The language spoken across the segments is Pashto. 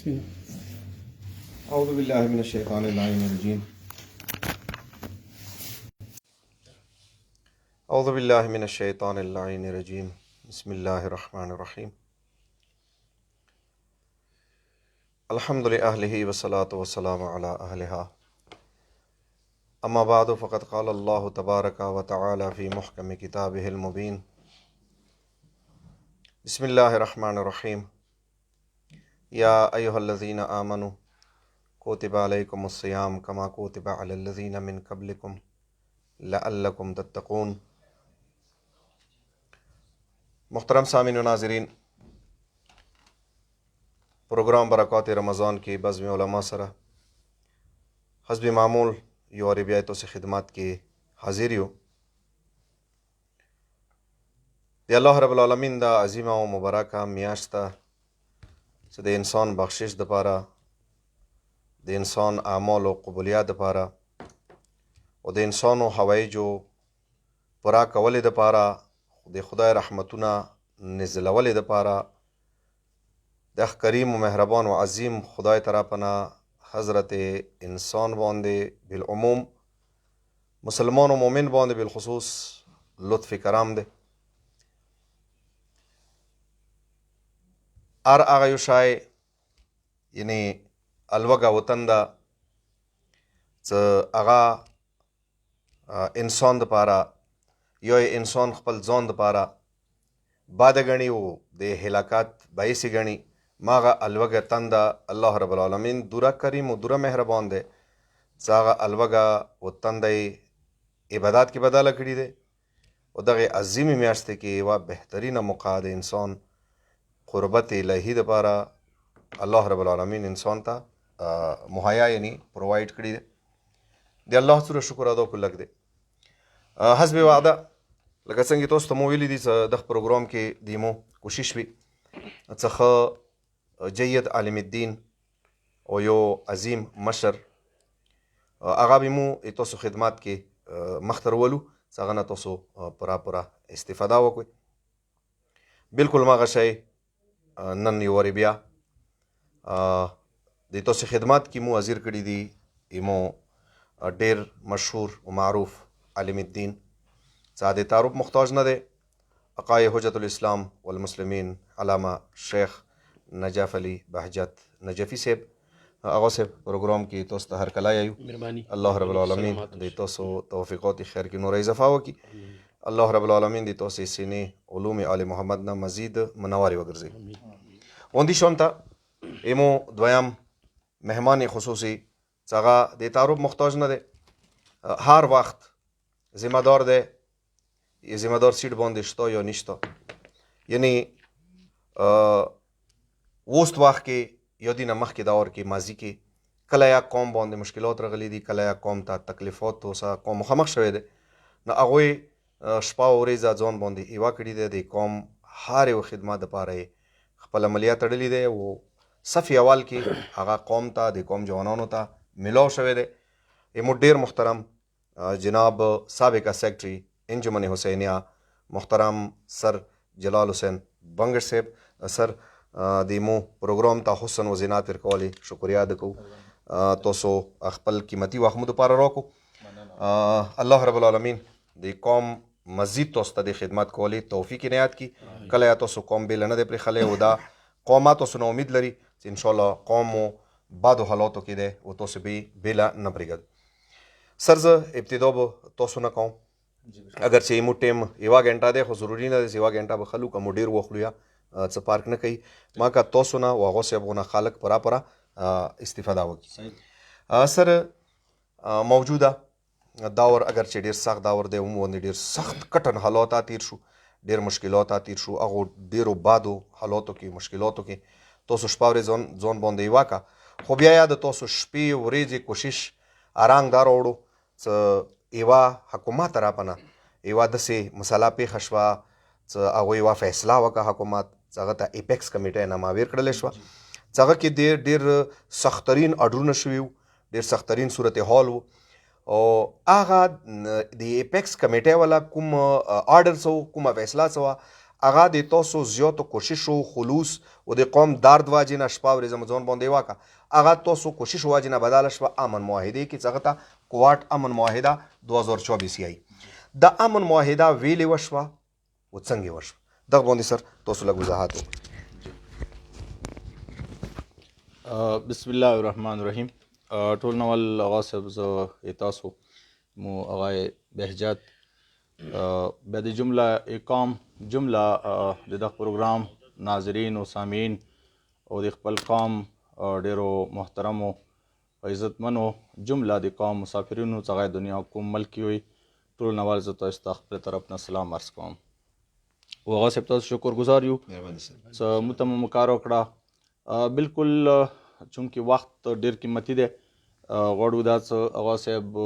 بسم الله. أعوذ بالله من الشيطان اللعين الرجيم. أعوذ بالله من الشيطان اللعين الرجيم. بسم الله الرحمن الرحيم. الحمد لله والصلاة والسلام على أهلها. أما بعد فقد قال الله تبارك وتعالى في محكم كتابه المبين. بسم الله الرحمن الرحيم. يا أيها الذين آمنوا كتب عليكم الصيام كما كتب على الذين من قبلكم لعلكم تتقون. محترم سامعین و ناظرین، پروگرام برکات رمضان کی بزم علماء سره حسب معمول یو عربیاتو سے خدمات کی حاضر یو. دی الله رب العالمین دا عظیمه او مبارکه میاشت ده چې د انسان بخشش دپاره، د انسان اعمال او قبولیت دپاره او د انسانو حوایجو پوره کولې دپاره، د خدای رحمتونه نزلولې دپاره د کریم و مهربان و عظیم خدای طرفه نه حضرت انسان باندې بالعموم، مسلمان و مؤمن باندې بالخصوص لطف کرم دی. هر هغه یو شی یعنی الوږه وطن ده چې هغه انسان دپاره یا انسان خپل ځان دپاره باده ګڼي او د هلاکت باعث ګڼي، ماغه الوږه تنده الله رب العالمین دوره کریم او دوره مهربان دی چې هغه الوږه و تنده عبادات کې بدله کړي دی او دغه عظیمې میاشتې کې یوه بهترینه موقع د انسان قربت الهی دپاره الله رب العالمین انسان ته مهیا یعنی پرووایډ کړي دی. د الله سره شکر ادا کول لږ دی. حسب وعده لکه څنګه تاسو ته مو ویلي دي چې دغه پروګرام کې د مو کوشش وي څخه جید عالم الدین او یو عظیم مشر هغه به مو تاسو خدمات کې مخته رولو چې هغه نه تاسو پوره استفاده وکړئ. بلکل ماغه شی نن یو وارې بیا د تاسو خدمات کې مو حاضر کړي دي ایمو ډیر مشهور و معروف عالم الدین چې د تعارف محتاج نه دی، عقای حجت الاسلام والمسلمین علامه شیخ نجف علی بهجت نجفی صاحب. هغه صاحب پروګرام کې تاسو ته هرکلی یو. الله رب العالمین د تاسو توفیقات خیر کې نور اضافه وکړي. الله رب العالمین د تاسو سینې علوم آل محمد نه مزید منورې وګرځوي. اوندې شوم ته ایمو دویم مهمان خصوصي چې هغه د تعارف محتاج نه دی، هر وخت ذمہ دار دی، یه ذمہ دار سیټ باندې شته یا نشته، یعنی وست وخت کې یا دینه مخکې دور کې ماضي کې کله یا قوم باندې مشکلات راغلي دي، کله یا قوم ته تکلیفات سره قوم مخامخ شوی دی، نو هغوی شپه او ورځ ځان باندې ایوا کړي دی د قوم هر یو خدمت دپاره یې خپل عملیات تړلي دی او صف اول کې هغه قوم ته د قوم جوانانو ته ملاو شوی دی. ایمو ډیر محترم جناب سابقه سیکرټري انجمن حسینیه محترم سر جلال حسین بنګر صاحب، سر د ایمو پروګرام ته حسن و زینات ورکولې شکریا ادا کوو. تاسو خپل قیمتي وخت مو دپاره راکړو. الله رب العالمین د قوم مزید تاسو ته د خدمت کولې توفیق عنایت کړي. کله یا تاسو قوم بیله نه دی پرېښلی او دا قوم تاسو نه امید لري چې انشاءالله قوم مو بعدو حالاتو کې دی او تاسو به بیله نه پرېږدئ. سر زه ابتدا به تاسو نه کوم، اگر چې ایمو ټیم یوه ګنټه دی خو ضروري نه دی چې یوه ګنټه به خلو که مو ډېر وخلو یا څه پارک نه کوي، ما که تاسو نه او هغو صاحبو نه خلک پوره استفاده وکړي. سر موجوده دور اگر چې ډېر سخت دور دی، عموما ډېر سخت کټن حالات تیر شو، ډېر مشکلات تیر شو، هغو ډېرو بادو حالاتو کې مشکلاتو کې تاسو شپه ورځ ځان باندې یوه که، خو بیا یا د تاسو شپې ورځې کوشش ارانګ دا راوړو چې یوه حکومت طرفه نه یوه داسې مسله پیښه شوه چې هغوی یوه فیصله وکړه حکومت چې هغه ته ایپیکس کمیټۍ نه ماویر کړلی شوه چې هغه کې ډېر سختترین اډرونه شوي وو، ډېر سختترین صورتحال و او هغه د ایپیکس کمیټۍ والا کوم آرډر څه و، کومه فیصله څه وه، هغه د تاسو زیاتو کوشش او خلوص او د قوم درد واجې نه شپه ورځ ځان باندې واکه هغه تاسو کوشش واجې نه بدله شوه امن معاهده کې څنګه ته کوارټ امن معاهده 2024 یې د امن معاهده ویلې وشوه او څنګه وشوه دغه باندې سر تاسو له وضاحت وکړئ. بسم الله الرحمن الرحیم. ټول نول هغه صاحب زه تاسو مو هغه بهجت بیا د جمله اقام جمله د دغه پروګرام ناظرین او سامعین او د خپل قوم ډیرو محترمو عزتمنو جمله د قوم مسافرینو څخه دنیا کوم ملک وي ټول نوال زه تاسو ته خپل طرف نه سلام عرض کوم او هغه صاحب تاسو شکر گزار یو څه متمم کار وکړه. بالکل چونکې وخت ډیر قیمتي دی غواړو دا څه هغه صاحب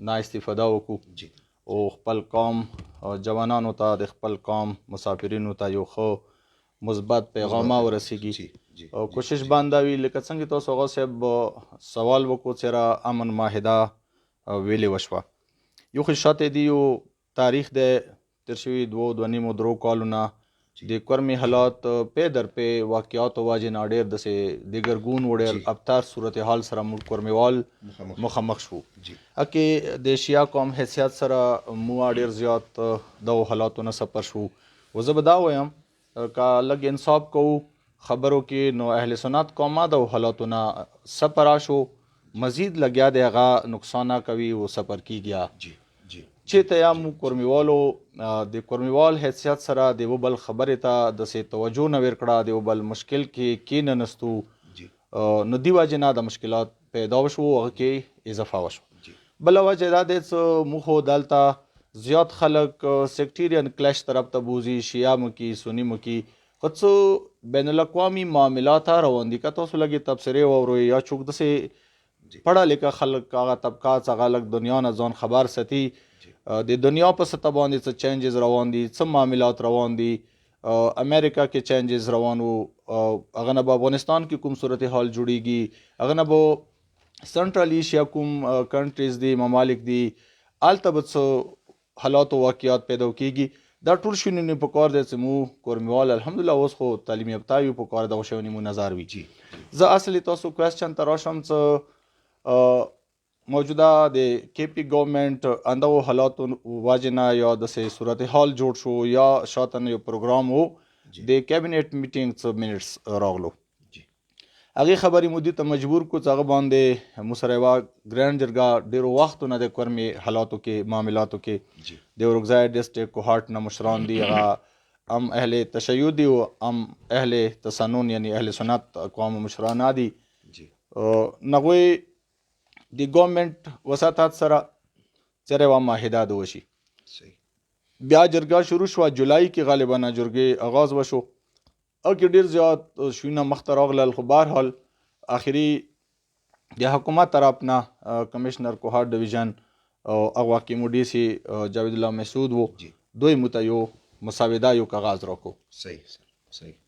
نا استفاده وکړو او خپل قوم جوانانو ته د خپل قوم مسافرینو ته یو ښه مثبت پیغامه ورسیږي او کوشش باندې وي لکه څنګه تاسو هغه صاحب سوال وکړو چې امن معاهده ویلې وشوه یو ښه شاته دی یو تاریخ دی تیر شوي 2.5 کالونه د کورمي حالات پی در پی واقعاتو واجې نه ډېر داسې د ګرګون وډېر ابتر صورتحال سره موږ کورمیوال مخامخ شو اکې د شیا قوم حیثیت سره مو ډېر زیات دغو حالاتو نه سفر شو و زه به دا وایم که لږ انصاف کوو خبرو کې نو اهل سنت قومه دغو حالاتو نه سفر شو مزید لګیا دی هغه نقصانه کوي و سفر کیږي چې ته یا مو کورمیوالو د کورمیوال حیثیت سره د یو بل خبرې ته داسې توجه نه ورکړه د یو بل مشکل کې کیننستو نو دې وجې نه د مشکلات پیدا وشو هغه کې اضافه وشو. بله وجه دا دی چې موږ خو دلته زیات خلک سیکټیرین کلیش طرف ته بوځي شیعه مو کې سني مو کې خو څه بین الاقوامي معاملات روان دي که تاسو لږې تبصرې واورئ یا څوک داسې پړه لیکه خلک هغه طبقات هغه لږ دنیا نه ځان خبر ساتي د دنیا په سطح باندې څه چینجز روان دي څه معاملات روان دي امریکا کې چینجز روان وو هغه نه به افغانستان کې کوم صورتحال جوړیږي هغه نه به سنټرل ایشیا کوم کنټریز دي ممالک دي هلته به څه حالات او واقعات پیدا کیږي دا ټول شونې نه پکار دی چې مو کورمیوال الحمدلله اوس خو تعلیم یافته یو پکار دغه شونې مو نظر وي. زه اصلي تاسو کوېسچن ته راشم څه موجوده د کے پی گورنمنٹ اندغو حالاتو واجې نه یا داسې صورتحال جوړ شو یا شاته یو پروګرام و د کابینټ میټینګ څه منټس راغلو هغې خبرې مو دې ته مجبور کړو چې هغه باندې مو سره یوه ګرانډ جرګه ډېرو وختو نه د کورمي حالاتو کې معاملاتو کې د اورکزای ډسټرکټ کوهاټ نه مشران دي هغه هم اهل تشیع دي او هم اهل تسنن یعنی اهل سنت اقوام مشران دي نغوی د ګورنمنټ وساطت سره سره یوه معاهده د وشي بیا جرګه شروع شوه جولای کې غالبا جرګې آغاز وشو او کې ډېر زیات شوونه مخته راغلل خو بهرحال آخري د حکومت طرف نه کمیشنر کوهاټ ډویژن او هغه کې مو ډي سي جاوید الله مسعود و دوی مو ته یو مسوده یو کاغذ راکړو صحیح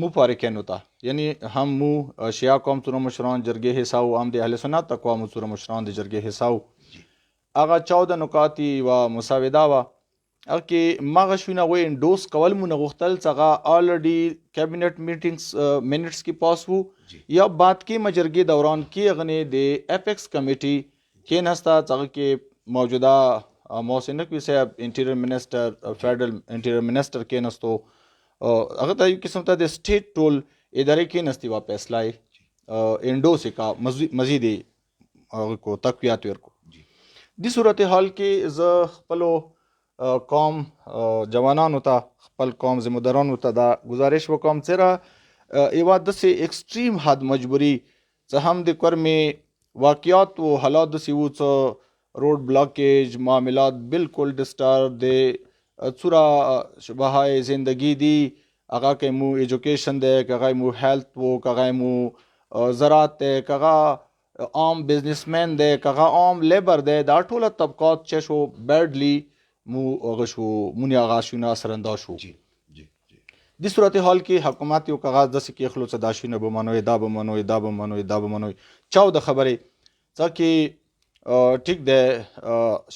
مو پارکینو ته یعنی هم مو شیعه قوم څومره مشران جرګې حصه و هم د اهل سنت اقوام څومره مشران د جرګې حصه و هغه 14 نکات و مسوده وه هغه کې مغه شونه وی انډوس کول مو نه غوښتل څغه الریډي کابینټ میټینګز منټس کې پاس وو یا بعد کې مجرګې دوران کې غنې د اپیکس کمیټي کې نستا څغه کې موجوده محسن نقوی صاحب انټیریئر منسٹر فیډرل انټیریئر منسٹر کې نستو هغه ته یو قسم ته د سټیټ ټول ادارې کې نستی وا فیصله انډوس کا مزید هغه کو تقویات ورکو دې صورتحال کې زه خپلو قوم جوانانو ته خپل قوم ذمہدارانو ته دا گزارش وکوم چې یوه داسې ایکسټریم حد مجبوري څه هم د کورمي واقعات و حالات داسې وو څه روډ بلاکیج معاملات بالکل ډسټرب د څوره شبهای زندگی دی هغه کې مو ایجوکیشن دی هغه مو هیلث وو هغه مو زراعت دی هغه عام بزنسمین دی هغه عام لیبر دی دا ټوله طبقات چې شو بیډلی مو هغه شو مونږ هغه شونه سرنداز شو د صورتحال کې حکومت یو کاغذ داسې کې خلوص دا شونه به منوي دا به منوي دا به منوي دا به منوي چاو د خبرې ځکه ټیک دی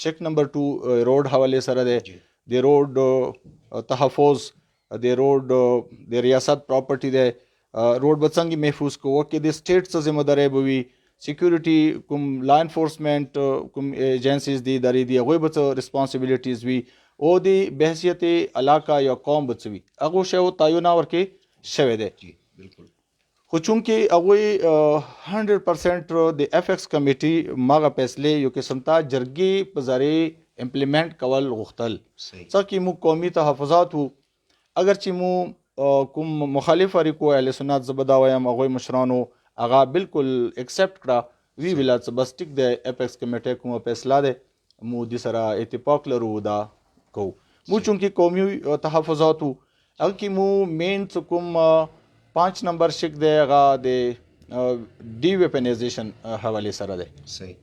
شیک نمبر 2 روډ حواله سره دی د روډ تحفظ د روډ د ریاست پراپرټي دی روډ به څنګه محفوظ کوو کې د سټیټ څه ذمہ داری به وي سیکورټي کوم لا انفورسمنٹ کوم ایجنسیز دي درې دي هغوی به څه ریسپانسبلیټیز وي او د بحثیت علاقه یا قوم به څه وي هغو شیو تعین ورکې شوی دی بالکل خو چونکې هغوی 100% د اف ایکس کمیټي ماغه فیصلې یو قسم ته جرګې په ذریعې امپلیمنٹ کول غوښتل څه کې موږ قومي تحفظات وو اگر چې مو کوم مخالف اړیکو اهل سنت زه به دا وایم هغوی مشرانو هغه بالکل اکسپټ کړه وی ویل څه بس ټیک د اف ایکس کمیټي کومه فیصله ده مو د سره اتفاق لرو دا کو مو چونکې قومي تحفظات وو هغه کې مو مین څه کوم 5 نمبر شک دی هغه د ډي ویپنایزیشن حواله سره ده صحیح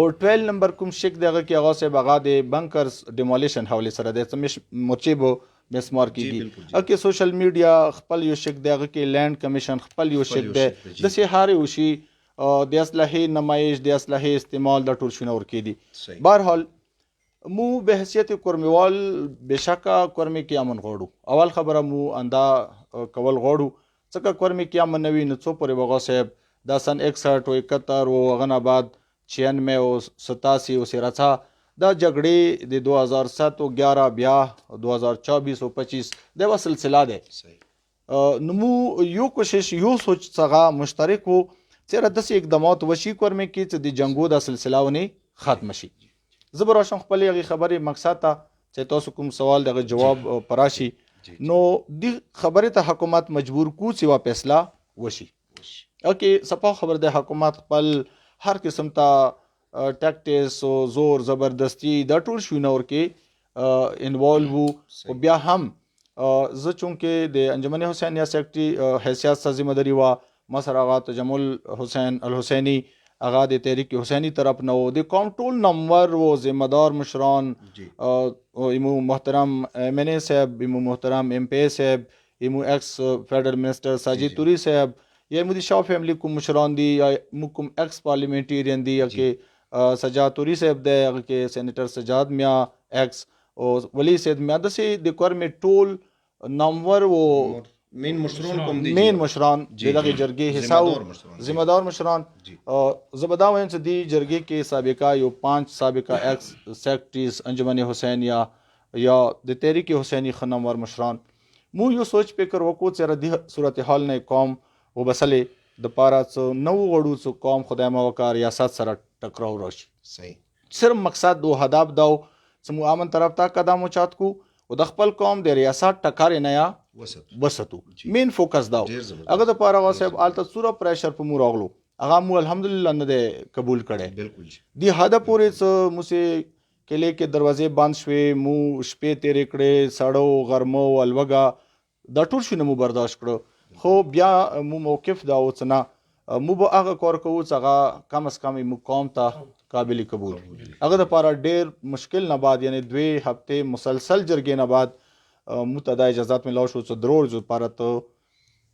او 12 نمبر کوم شک دی هغه کې هغه سه هغه د بنکرز ډیمولیشن حواله سره ده چې مرچیبو مسمار کیږي اکه سوشل میډیا خپل یو شک دی هغه کې لینډ کمیشن خپل یو شک دی د سهاره وشي د اسلحه نمایش د اسلحه استعمال د ټول شنو ور کېدي بهرحال مو به حیثیت کورمیوال بشکا کورمی کې امن غوړو اول خبره مو اندا کول غوړو څکه کورمی کې امن نوی نه څو پورې وغه صاحب د سن 61 او 71 او غنا بعد 96 او 87 او سراچا دا جګړې د 2007 او 11 بیا 2024 او 25 د سلسله ده نو مو یو کوشش یو سوچ څنګه مشترک وو چې د سې اقدامات وشي کورمه کې چې د جنگو د سلسله ونی ختم شي زبر راشم خپل یغي خبره مقصد ته چې تاسو کوم سوال دغه جواب پراشي نو د خبره ته حکومت مجبور کو چې وا فیصله وشي اوکې صفه خبر د حکومت خپل هر قسم ته ټاکټیس او زور زبردستی دا ټول شونه ورکه انوالو او بیا هم زه چونکه د انجمن حسینیه سیکرټری حیثیت سره ذمہ داری وا مسر آغا تجمل حسین الحسینی آغا د تحریک حسینی طرف نو د قوم ټول نمبر و ذمہ دار مشران ایمو محترم ایم این اے صاحب ایمو محترم ایم پی اے صاحب ایمو ایکس فیڈرل منسٹر ساجد توری صاحب یا ایمو دی شاہ فیملی کو مشران دی یا ایمو کوم ایکس پارلیمنٹیرین دی یا کہ سجاد توری صاحب دی یا کہ سینیٹر سجاد میاں ایکس او ولی سید میاں دسی د کور می ټول نمبر و مین مشران کوم دي مین مشران دغه جرګې حساب ذمہ دار مشران زبدا وین چې دی جرګې کې سابقہ یو 5 سابقہ ایکس سیکرټریز انجمن حسینیہ یا د تحریک حسینی خنمور مشران مو یو سوچ فکر وکړو چې د صورتحال نه قوم وبسلې د پاره څو نو وړو څو قوم خدای ما وکړ ریاست سره ټکراو راشي صحیح صرف مقصد او هدف داو چې مو امن طرف ته قدم اوچات کو او د خپل قوم د ریاست ټکار نه یا وسطو مین فوکس داو هغه د پاره واسه الته سوره پریشر په مو راغلو هغه مو الحمدلله نه قبول کړي بالکل دی حدا پورې مو سه کله کې دروازې بند شوې مو شپې تیرې کړې سړو غرمو الوګه د ټول شنو مو برداشت کړو خو بیا مو موقف دا وڅنه مو به هغه کار کوو چې هغه کم از کم مو قوم ته قابل قبول هغه د پاره ډېر مشکل نه بعد یعنی 2 هفته مسلسل جرګې نه بعد متدا اجازهات ملاو شو چې درور جو پاره ته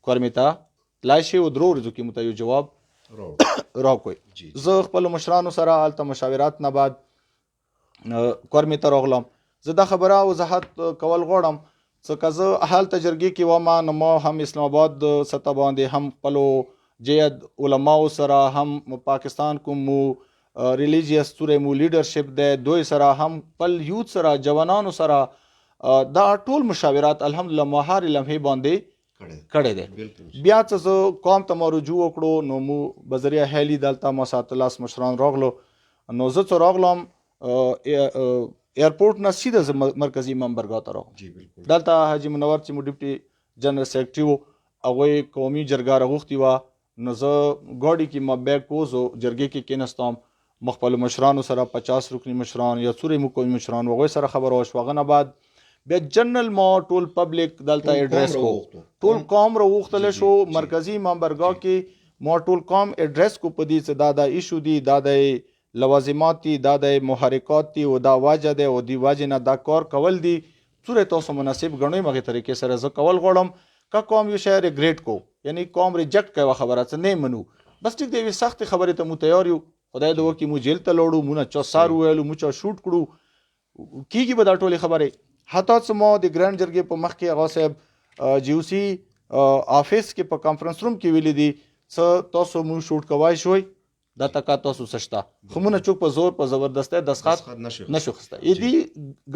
کورمیتا لایشي او درور جو کې متایو جواب را کوي زه خپل مشرانو سره الته مشاورات نه بعد کورمیتا راغلم زه دا خبره وضاحت کول غواړم څه کزه حال تجرګي کې و ما نو هم اسلام آباد سطح باندې هم خپل جید علماء سره هم پاکستان کوم ریلیجیس سورې مو لیډرشپ ده دوی سره هم خپل یوث سره جوانانو سره دا ټول مشاورات الحمدلله مهار لمحه باندې کړه ده بیا څه قوم ته رجوع وکړو نو مو بذریعہ هلی دلته ما ساتلاس مشران راغلو نو زه څو راغلم ایرپورټ نه سیده مرکزی منبرګا ته راغلم دلته حاجی منور چې مو ډیپټي جنرال سیکرټری وو هغه قومي جرګه راغوښتي و نو زه ګاډي کې ما بیگ کوزو جرګې کې کېناستم مخبل مشرانو سره 50 رکنی مشران یا سورې مو قومي مشران وغه سره خبر وشوغه نه بعد بیا جنرال ما ټول پبلک دلته ایڈریس کو ټول قوم راوختل شو مرکزی منبرګا کې ما ټول قوم ایڈریس کو پدې چې دا ایشو دی دا د لوازمات دي دا د محرکات دي او دا واجه ده او دی واجه نه دا کار کول دي سورې تاسو مناسب غنوي مغه طریقې سره ز کول غوړم کا قوم یو شهر ریګریټ کو یعنی قوم ریجیکټ کوي خبره څه نه منو بس ټیک دی سخت خبره ته مو تیار یو خدای دې وکي مو جیل ته لوړو مونږه چا سار ویلو مو چا شوټ کړو کیږي به دا ټوله خبره حتی څه مو د ګرانډ جرګې په مخ کې هغه صاحب جی او سی آفیس کې په کانفرنس روم کې ویلي دي څه تاسو مو شوټ کوای شوي دا تکا تاسو سشتا خو مونږ چوک په زور په زبردسته دسخط نشو خسته دي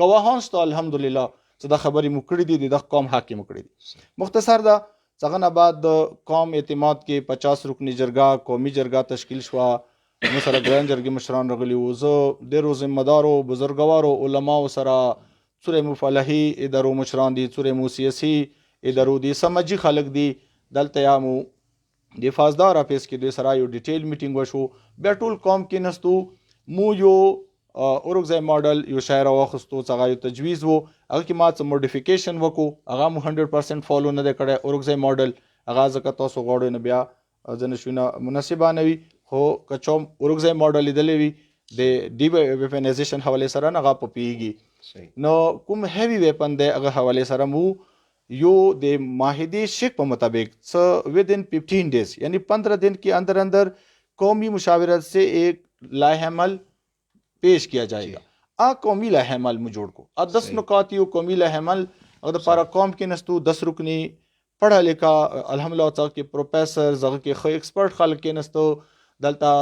گواهان شته الحمدلله چې دا خبرې مو کړې دي د قوم حاکم کړې دي مختصر دا څنګه نه بعد د قوم اعتماد کې 50 رکنی جرګه قومي جرګه تشکیل شو نو سره ګران جرګې مشران راغلي وو زه ډېرو ذمہدارو بزرګوارو علماو سره څوره مفلحي ادارو مشران دي څوره مو سیاسي ادارو دي سمجي خلک دي دلته یا مو د فازدار افیس کې د سره یو ډیټیل میټینګ وشو بیا ټول قوم کې نستو مو یو اورګزای ماډل یو شاعر واخستو څنګه یو تجویز وو هغه کې ما څه موډیفیکیشن وکړو هغه مو 100% فالو نه کړی اورګزای ماډل هغه ځکه تاسو غواړئ نه بیا ځنه شونه مناسبانه وي خو کچوم اورګزای ماډل لیدلې وي د ډی ویپنایزیشن حواله سره نه غا پپیږي نو کوم هیوی ویپن د هغه حواله سره مو یو د معاهدے شک په مطابق ودن 15 डेज यानी 15 दिन के अंदर अंदर कौमी मुशावरत से एक लाहेमल पेश किया जाएगा आ कौमी लाहेमल में जोड़ को आ 10 नुकात यो कौमी लाहेमल अगर पारा कौम के नस्तु 10 रुकनी पढ़ा लिखा अल्हम्दुलिल्लाह के प्रोफेसर जगह के खो एक्सपर्ट खाल के नस्तु दलता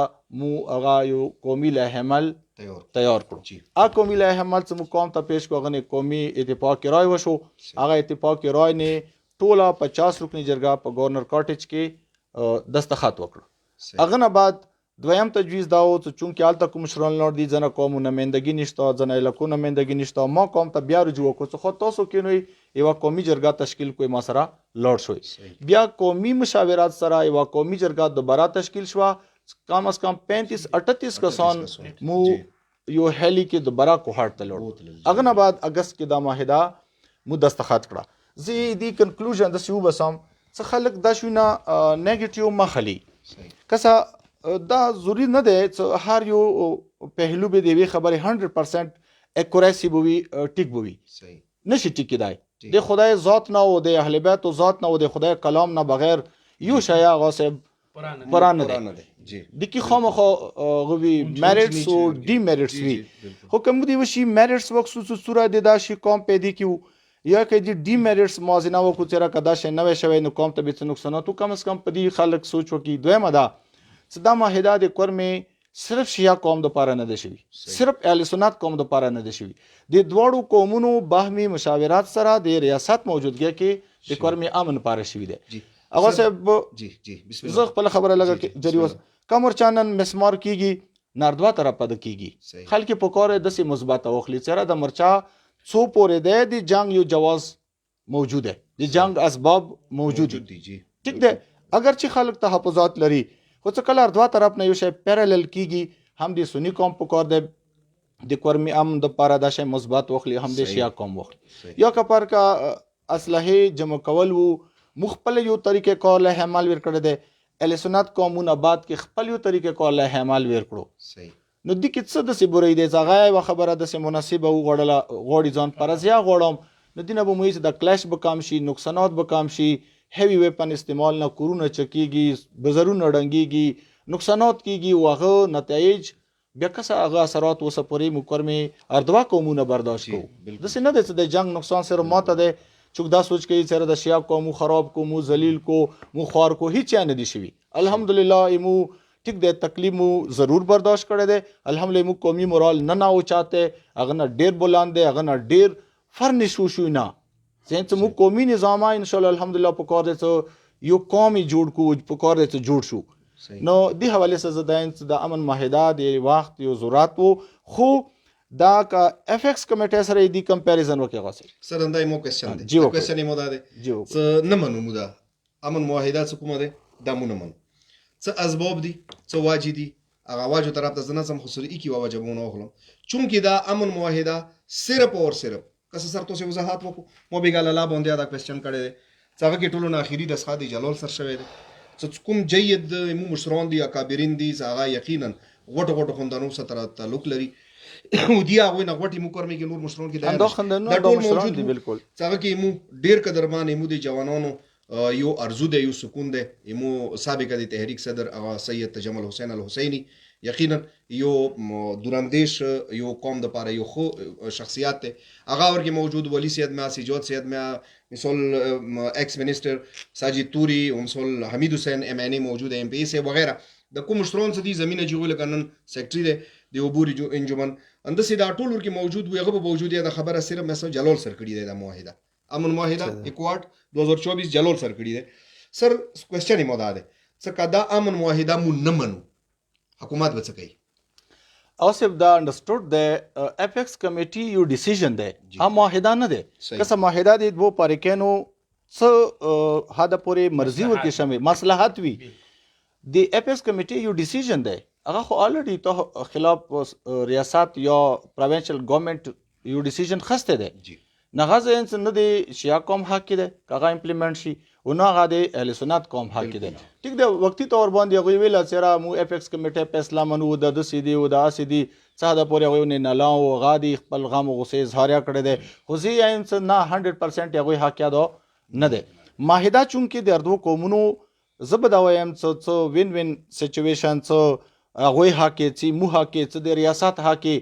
मु अगा यो कौमी लाहेमल तैयार करो आ قومي लाहेमल से मुकाम ता पेश को अगने कौमी इत्तेफाक की राय वशो आगा इत्तेफाक की राय ने टोला 50 रुकनी जरगा पर गवर्नर कॉटेज के दस्तखत वकड़ अगन बाद द्वयम तजवीज़ दाओ तो चूंकि आल तक मुशरन लौट दी जना कौम नमाइंदगी निश्ता जना इलाको नमाइंदगी निश्ता मा कौम ता बिया रुजू को तो खतो सो क्यों नहीं एवा कौमी जरगा तश्कील कोई मसरा लौट शोई बिया कौमी मुशावरात सरा एवा कौमी जरगा दोबारा तश्कील शवा कम अज कम 35-38 कसान मु यो हेली के दोबारा कोहाट तलोड़ अगन बाद अगस्त के दा माहिदा मु दस्तखत कड़ा जी दी कंक्लूजन द सिउ बसम स खलक द शुना नेगेटिव मखली कसा دا ضروری نه دی چې هر یو پهلو به دی خبره 100% اکوریسی بوي ټیک بوي نشي ټیک کیدای د خدای ذات نه او د اهل بیت ذات نه او د خدای کلام نه بغیر یو شیا غصب قران نه دی د کی خامخ غوي میریټس او ډی میریټس وی خو کوم دی وشي میریټس وکسو سوره د داشي کوم پیدا کیو یا که دی ډی میریټس موازنه وکړو چې را کدا شي نوې شوی نو کوم ته به نقصانات کم از کم پدی خلک سوچ وکي دویمه دا صدا معاهده د کور می صرف شیعه قوم د پاره نه دي شوی صرف اهل سنت قوم د پاره نه دي شوی د دوړو قومونو باهمي مشاورات سره د ریاست موجودګي کې د کور می امن پاره شوی دی هغه صاحب جی بسم الله زه خپل خبره لګه جری وس کمر چانن مسمار کیږي ناردوا طرف پد کیږي خلک په کور د سي مثبت اوخلی سره د مرچا څو پورې ده د جنگ یو جواز موجود ہے د جنگ اسباب موجود دي ٹھیک ده اگر چې خلک تحفظات لري خو څه کله اردوا طرف نه یو شی پیرالل کیږي هم د سنی قوم په کار ده د کورمی امن د پاره د شی مثبت وخلی هم د شیا قوم وخلی یا کپر کا اسلحه جمع کول وو مخبل یو طریقې کار له حمل ور کړی ده اهل سنت قومونه بعد کې خپل یو طریقې کار له حمل ور کړو نو د کې څه د سی بورې د زغای و خبره د سی مناسبه و غوړی ځان پرزیا غوړم نو دینه به موږ د کلیش به کم شي نقصانات به کم شي هیوی ویپن استعمال نه کورونه چکیږي بزرونه ډنګيږي نقصانات کیږي واغه نتایج بیا کسه هغه اثرات وسپوري مکرمه اردوا قومونه برداشت کو د سینه د جنگ نقصان سره ماته ده چوک دا سوچ کوي سره د شیا قوم خراب کو مو ذلیل کو مو خوار کو هیڅ نه دي شوی الحمدلله ایمو ټیک د تکلیف مو ضرور برداشت کړی دی الحمدلله مو قومي مورال نه او چاته اغه نه ډیر بلند اغه نه ډیر فرنش شو نه زين مو قومي نظام ان شاء الله الحمدلله په کار دته یو قومي جوړ کو په کار دته جوړ شو نو دی حواله سره زداین د امن معاهده د وخت یو ضرورت وو خو دا کا اف ایکس کمیټه سره دی کمپیریزن وکړه سر اندای مو کوېسچن دی کوېسچن مو دا دی څه نه منو مو دا امن معاهده څه کومه ده دا مو نه منو څه اسباب دي څه واجب دي هغه واجب طرف ته زنه سم خسري کی واجبونه اخلم چونکی دا امن معاهده صرف اور صرف کس سر تو سے وضاحت وکړو مو به ګاله لا باندې دا کوېسچن کړی دی څنګه کې ټولو نه اخیری د اسخادي جلال سر شوی دی چې کوم جید مو مشران دي اکابرین دي هغه یقینا غټ خوندانو سره تعلق لري او دی هغه نه غټي مکرمه کې نور مشران کې دا خندانو دا موجود دي بالکل څنګه کې مو ډیر قدرمان مو دي جوانانو یو ارزو ده یو سکون ده مو سابقه دي تحریک صدر سید تجمل حسین الحسینی یقینا یو دوراندیش یو قوم د پاره یو خو شخصیت دی هغه ورکې موجود ولی سید میا سجاد سید میا مثال ایکس منسٹر ساجد توری مثال حمید حسین ایم این اے موجود ہے ایم پی سے وغیرہ د کوم مشرون څه دي زمينه جوړ لکنن سیکرټری دی د عبوري انجمن اندسې دا ټول ورکې موجود وي هغه به موجود دی د خبره صرف مثلا جلال سر کړی دی د معاهده امن معاهده اکواد 2024 جلال سر کړی دی سر کوېسچن مو دا دی څه کدا امن معاهده مو نه منو حکومت به څه کوي آصف دا انڈرسٹوڈ دے اپیکس کمیٹی یو ڈیسیژن دے ہم معاہدہ نہ دے کسا معاہدہ دے وہ پاریکینو څه حد پورې مرضی ورکې شمه مصلحت وي د اپیکس کمیټي یو ډیسیژن دی هغه خو الریډي ته خلاف ریاست یا پروینشل گورنمنت یو ډیسیژن خسته دی نغاز انس نه دی شیا قوم حق دی کاغه امپلیمنٹ شي او نه هغه د اهل سنت قوم حق دی ټیک دی وقتی طور باندې هغه ویل چې مو اپیکس کمیټي فیصله منو د سیدی او د اسیدی څه د پورې هغه نه لاو غادي خپل غم او غصه اظهار کړی دی خو زی انس نه 100% هغه حق یادو نه ده معاهده چونکې د اردو قومونو زه به دا وایم څه وین وین سچویشن څه هغوی حقې څه مو حقې څه د ریاست حقې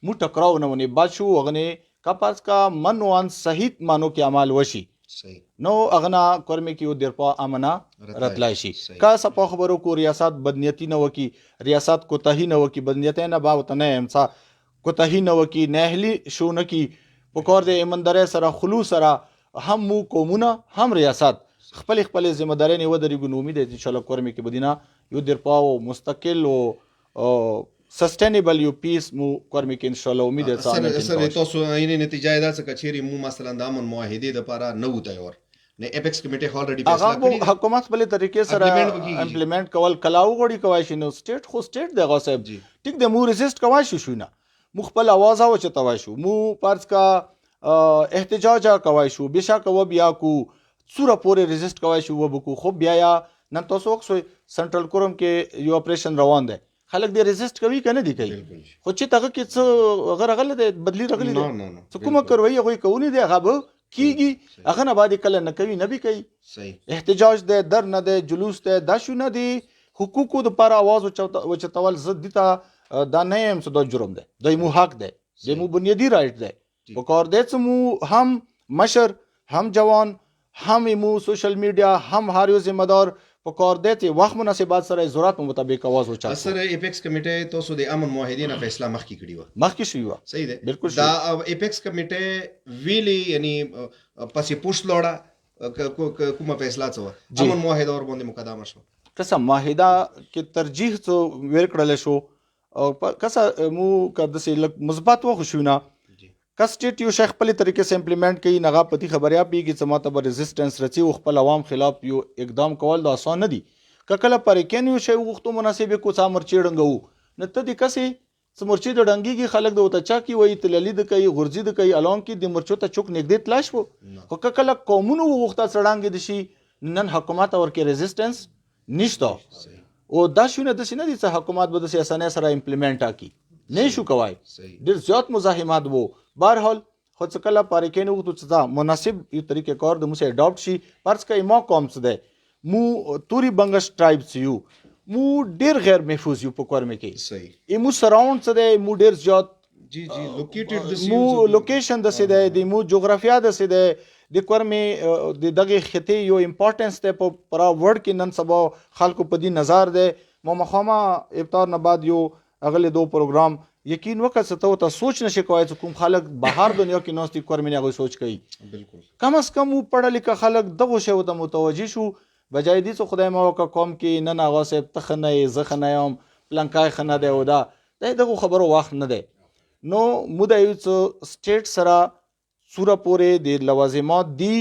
مو ټکراو نه ونې باد شو هغه نه کپاس کا من وان صحیح مانو کې عمل وشي نو اغنا کورمه کې ودر په امنا راتلای شي کا سپه خبرو کو ریاست بدنیتی نه وکی ریاست کو تهی نه وکی بدنیت نه باوت نه امسا کو تهی نه وکی نهلی شو نه کی پکور د ایمانداري سره خلوص سره هم مو قومونه هم ریاست خپل خپل ذمہ داری نه ودرې ګنو امید دي چې الله کورمه کې بدینا یو در پاو مستقل او سسټینبل یو پیس مو کورمه کې ان شاء الله امید ده سره تاسو یې نتیجه ده چې کچېری مو مثلا د امن معاهده د لپاره نه وته ور نه اپیکس کمیټه الریډي فیصله کړی حکومت بل طریقې سره امپلیمنٹ کول کلاو غړي کوي شنو سټیټ خو سټیټ دغه صاحب ټیک د مو ریزیست کوي شو نه مو خپل आवाज او چتوي شو مو پارس کا احتجاج کوي شو بشک و بیا کو څوره پورې ریزیست کوي شو وبکو خو بیا یا نن تاسو وکسو سنټرل کورم کې یو اپریشن روان دی خلک دې ریزیست کوي کنه دی کوي خو چې تاګه کې څه غیر غل دی بدلی رغلی دی څه کومه کوي هغه کوي دی هغه کیږي هغه نه باندې کله نه کوي نه به کوي صحیح احتجاج دی در نه دی جلوس دی دا شو نه دی حقوقو د پر आवाज او چتول زد دي تا دا نه هم څه د جرم دی د مو حق دی د مو بنیادی رائټ دی وکړ دې څه مو هم مشر هم جوان هم مو سوشل میډیا هم هر یو ذمہ دار وکړ دې ته وخت مناسبات سره ضرورت مطابق आवाज وچا سره اپیکس کمیټه تاسو د امن معاهده نه فیصله مخکې کړی و مخکې شوی و صحیح دی بالکل دا اپیکس کمیټه ویلی یعنی پسې پوښت لوړه کومه فیصله څه امن معاهده اور باندې مقدمه شو کسه معاهده کې ترجیح څه ور کړل شو او کسه مو کده سه مثبت و خوشونه کسټیټ یو شیخ په طریقې سره امپلیمنٹ کوي نغه پتی خبریا پیږي چې ماته به ریزिस्टेंस رچی او خپل عوام خلاف یو اقدام کول دا آسان نه دي کله پر کې یو شی وختو مناسب کو څا مرچی ډنګو نه ته د کسي چې مرچی د ډنګيږي خلک د وته چا کی وای تللی د کوي غرزي د کوي الون کې د مرچو ته چوک نګدې تلاش وو خو کله قومونو وخته سړانګې دي شي نن حکومت اور کې ریزिस्टेंस نشته او دا شونه د سینې د حکومت به د سیاسانه سره امپلیمنٹ کی نه شو کوي ډیر زیات مزاحمت وو بهرحال خو څه کله پاره کې نو ته څه مناسب یو طریقې کار د موږ اډاپټ شي پرس کې ما کوم څه ده مو توري بنگش ټرایبز یو مو ډیر غیر محفوظ یو په کور مې کې صحیح ایمو سراوند څه ده مو ډیر زیات جی لوکیټډ د مو لوکیشن د څه ده د مو جغرافیا د څه ده د کور مې د دغه خطې یو امپورټنس ته په پرا ورډ کې نن سبا خلکو په دې نظر ده مو مخامه افطار نه بعد یو اغله دو پروګرام یقین وکړه ته ته سوچ نشي کوای چې کوم خلک بهر دنیا کې نوستي کورمنه غو سوچ کوي بالکل کم از کم پړه لیکه خلک دغه شی ته متوجي شو بجای دي چې خدای ما وکړه قوم کې نه ناغاسب تخنه زخنه یم پلانکای خنه دی ودا دغه خبرو وخت نه دی نو مودا یو سټیټ سره سوره پورې د لوازمات دی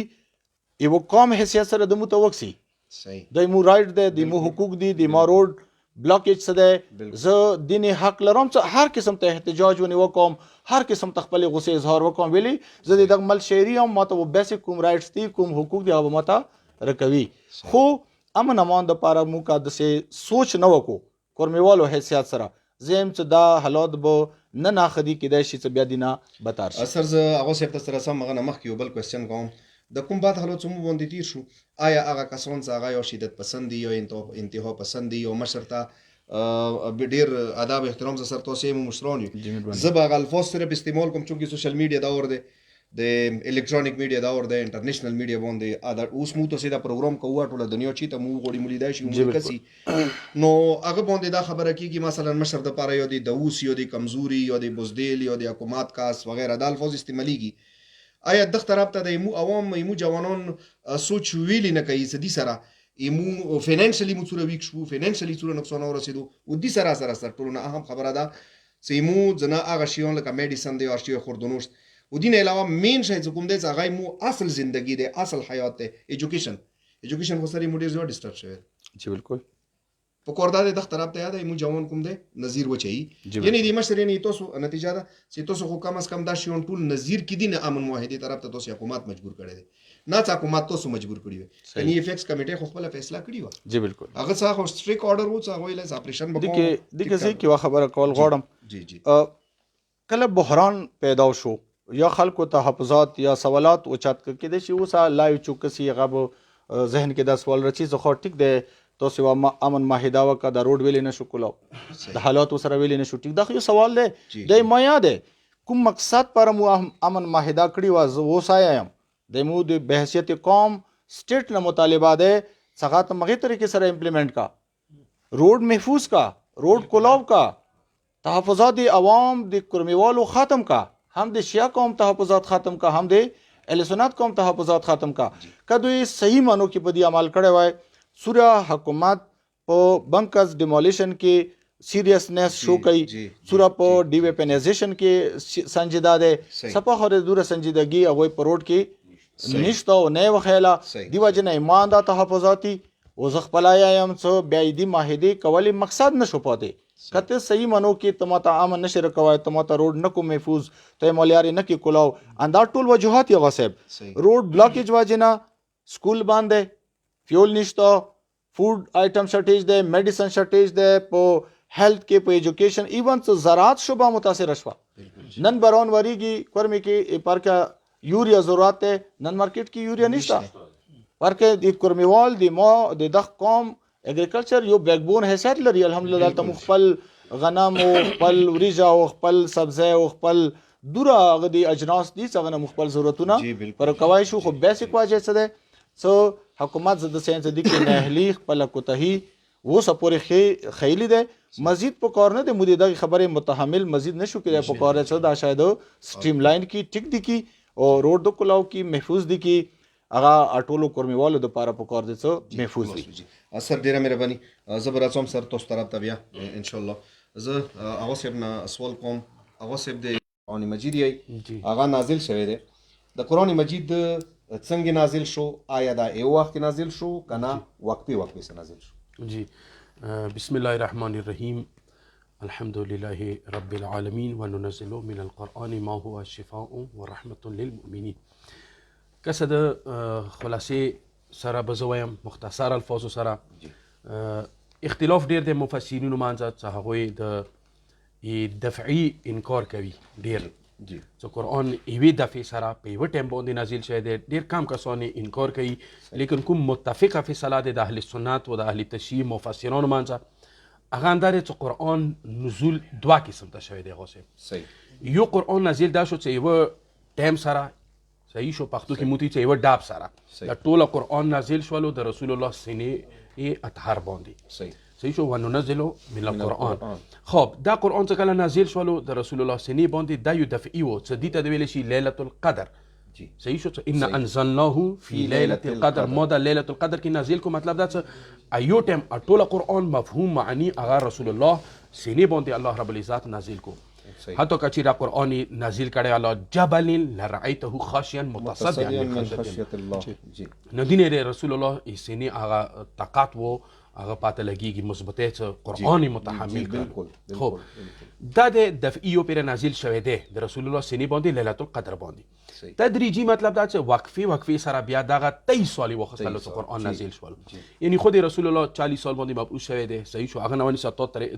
یو قوم حیثیت سره د متوکسي صحیح د مو رائټ دی د مو حقوق دی د ما روډ بلاکیج څه دی زه دیني حق لرم چې هر قسم ته احتجاج ونی وکم هر قسم ته خپل غصه اظهار وکم ویلي زه د مل شهري هم ماته بیسیک کوم رائټس دي کوم حقوق دي هغه ماته رکوي خو امن امان د پاره مو کا د سوچ نه وکړو کورمیوالو حیثیت سره زم چې دا حالات به نه ناخدي کېدای شي چې بیا دینا بتار شي اثر زه هغه سپ سره سم مغه مخ کې بل کوېسچن کوم د کوم بعد حالات مو باندې تیر شو آیا هغه کسان چې هغه یو شدت پسند دي او انتها پسند دي او مشرته ډیر آداب احترام سره تاسو هم مشران یو جی مهرباني. زه به الفاظ صرف استعمال کوم چونکه سوشل میډیا دور دی د الکترونیک میډیا دور دی انټرنیشنل میډیا باندې دا اوس مو ته دا پروګرام کوو ټوله دنیا چې ته مو غوړي مولې دی شي جی مو کسي نو هغه باندې دا خبره کیږي مثلا مشر د پاره یو دی د اوس یو دی کمزوري یو دی بزدل یو دی حکومت کاس وغیرہ د الفاظ استعماليږي آیا د طرف ته د ایمو عوام ایمو جوانان سوچ ویلی نه کوي سدي سره ایمو فینانشلی مو څوره ویک شو فینانشلی څوره نقصان ورسېدو او دي سره ټولو نه اهم خبره ده چې ایمو ځنه هغه شیان لکه میډیسن دی او شی خوردنوشت او دین علاوه مین شی چې کوم دی هغه مو اصل زندگی دی اصل حیات دی ایجوکیشن خو سره مو ډیر زیات ډیسټرب شوی جی بالکل په کوردار د طرف ته یاد ایمو جوان کوم دی نظیر وچی جی یعنی د مشر یعنی تاسو نتیجه ده چې تاسو خو کم از کم دا شیون ټول نظیر کې دي نه امن موحدي طرف ته تاسو حکومت مجبور کړی دی نه چې حکومت تاسو مجبور کړی وي یعنی افیکس کمیټه خو خپل فیصله کړی و جی بالکل هغه څه خو سټریک آرډر وو څه ویل اپریشن دغه ځکه چې خبره کول غواړم جی جی کله بحران پیدا شو یا خلکو تحفظات یا سوالات اوچت کړي دي چې اوسه لایو چوکسي غو ذهن کې دا سوال رچی زه خو ټیک دی تاسو امن معاهده وکړه د روډ ویلې نشو کولو د حالات سره ویلې نشو ټیک دا یو سوال دی د مایا دی کوم مقصد پر مو امن معاهده کړی و زه وسایم د مو د بحثیت قوم سټیټ نه مطالبه ده څنګه ته مغه طریقې سره امپلیمنٹ کا روډ محفوظ کا روډ کولاو کا تحفظات عوام د کرمیوالو ختم کا هم د شیعه قوم تحفظات ختم کا هم د اهل سنت قوم تحفظات ختم کا کدوې صحیح مانو کې په دې عمل کړی وای سورا حکومت په بنکرز ډیمولیشن کې سیریسنس شو کوي سورا په ډی ویپنایزیشن کې سنجیده ده سپه خو د دوره سنجیدګي هغه په روډ کې نشته او نه وخیلا دی وجنه ایمان د تحفظاتي او زغ پلایم څو بیايدي ماهدي کولی مقصد نشو پاتې کته صحیح منو کې تماته امن نشر کوي تماته روډ نکو محفوظ ته مالیاري نکي کولاو اندا ټول وجوهات یې غصب روډ بلاکیج واجنه سکول باندې فیول نشته فوډ آیټم شارټیج ده میډیسن شارټیج ده په هیلث کې په ایجوکیشن ایون څه زراعت شوبه متاثر شوه نن برون وریږي کورمه کې پارکا یوریا ضرورت ده نن مارکیټ کې یوریا نشته پارکا د کورمیوال د مو د دغ قوم اګریکلچر یو بیک بون حیثیت لري الحمدلله ته خپل غنم او خپل وریجا او خپل سبزی او خپل دوره غدي اجناس دي څنګه مخبل ضرورتونه پر کوای شو خو بیسیک واجه څه ده سو حکومت زده ساينس دي کې نهلي خپل کوتهي و سپورې خېلی ده مزید په کار نه د مودي د خبره متحمل مزید نشو کېدای په کار څه دا شاید سټریم لاین کی ټیک دي کی او روډ د کلاو کی محفوظ دي کی هغه اټولو کورمیوالو د پاره په کار دي څه محفوظ دي سر ډیره مهرباني زبراتوم سر تاسو طرف ته بیا ان شاء الله زه هغه سبنا سوال کوم هغه سب د قرآن مجید یې هغه نازل شوی دی د قرآن مجید څنګه نازل شو آیا دا یو وخت نازل شو کنه وقتی سره نازل شو جی بسم الله الرحمن الرحیم الحمد لله رب العالمین وننزل من القرآن ما هو شفاء ورحمة للمؤمنین کسه د خلاصې سره بزویم مختصر الفاظ سره اختلاف ډیر د مفسرینو مانځه څه هغه د دفعي انکار کوي ډیر جی چې قرآن ایوی دفعه سره په یو ټیم باندې نازل شوی دی ډیر کم کسان انکار کوي لیکن کوم متفقه فیصله د اهل سنت او د اهل تشیع مفسرانو مانځه هغه انداره چې قرآن نزول دوا قسم ته شوی دی غوسه صحیح یو قرآن نازل دا شو چې یو ټیم سره صحیح شو پښتو کې موتی چې یو ډاب سره د ټوله قرآن نازل شولو د رسول الله سینې اطهار باندې صحیح شو وننزل من القرآن خب دا قرآن څخه کله نازل شولو د رسول الله سینې باندې دا یو دفعي و چې دې ته ویل شي ليله القدر صحیح شو ان انزلناه فی ليله القدر ما دا ليله القدر کې نازل کو مطلب دا چې ایو ټیم ټوله قرآن مفهوم معنی هغه رسول الله سینې باندې الله رب العزت نازل کو حتی کچې دا قرآن نازل کړي الله جبل لرأيته خاشعا متصدعا من خشیت الله نو دین رسول الله سینې هغه طاقت وو هغه پاته لګیږي مثبته څه قرآنی متحمل کړي خب دا د دفعیو پر نازل شوی دی د رسول الله سینې باندې ليله القدر باندې تدریجی مطلب دا چې وقفي سره بیا دغه 23 سالي وخت له قرآن نازل شول یعنی خود رسول الله 40 سال باندې مبعوث شوی دی صحیح شو هغه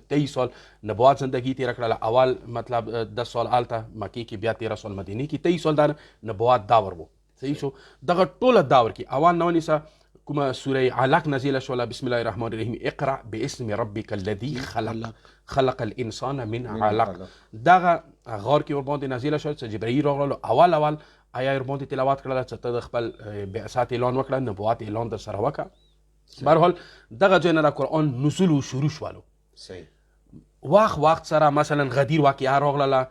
23 سال نبوت زندگی تیر کړل اول مطلب 10 سال الته مکی کې بیا 13 سال مدینه کې 23 سال د نبوت داور وو صحیح شو دغه ټوله داور کې اول 19 کومه سوره علق نازله شوله بسم الله الرحمن الرحیم اقرأ باسم ربک الذی خلق الانسان من علق. دغه غار کې ور باندې نازله شو چې جبرئیل راغلو اول آیا ور باندې تلاوت کړل چې ته د خپل بعثت اعلان وکړه نبوت اعلان در سره وکړه. بهرحال دغه ځای نه د قرآن نزول شروع شولو. وخت سره مثلا غدیر واقعه راغله